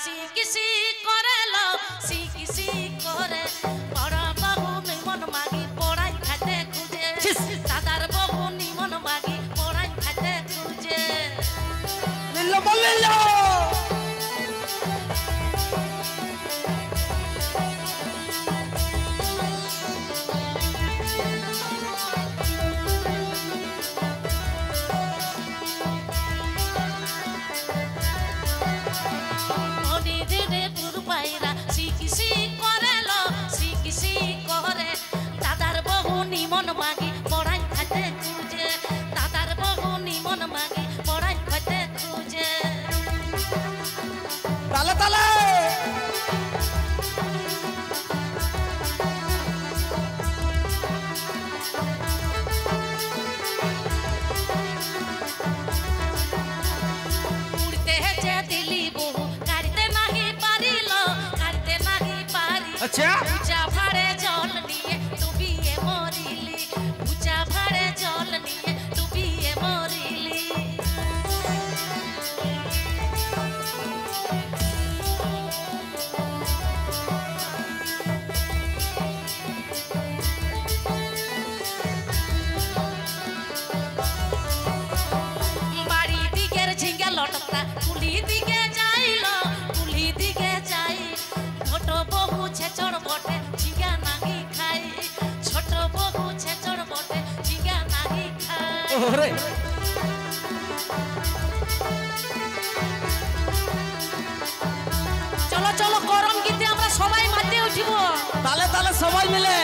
সিকিসি করে লো সিকিসি করে বড় বাবু নিমন মাগি পড়াই খাতে খুঁজে দাদার বাবু নিমন মাগি পড়াই খাতে খুঁজে লিলো বলিলো নিমন মাগি পড়াই খাতে খুঁজে দাদার বহু নিমন মাগি পড়াই খাতে খুঁজে তালে তালে উড়তে যে দিলি বহু কাড়তে নাহি পারিল কাড়তে নাহি পারি আচ্ছা উঁচা ভাড়ে জল নিয়ে ডুবিয়ে মরিলি উঁচা ভাড়ে জল নিয়ে ডুবিয়ে মরিলি বাড়ি দিকের ঝিঙ্গা লটকা কুলি দিকে যাইল কুলি দিকে যাই ছোট বহু ছেচড় বটে ঝিঙ্গা নাহি খাই ছোট বহু ছেচড় বটে ঝিঙ্গা নাহি খাই ওরে চলো চলো গরম গীতে আমরা সবাই মাঠে উঠিব তালে তালে সবাই মিলে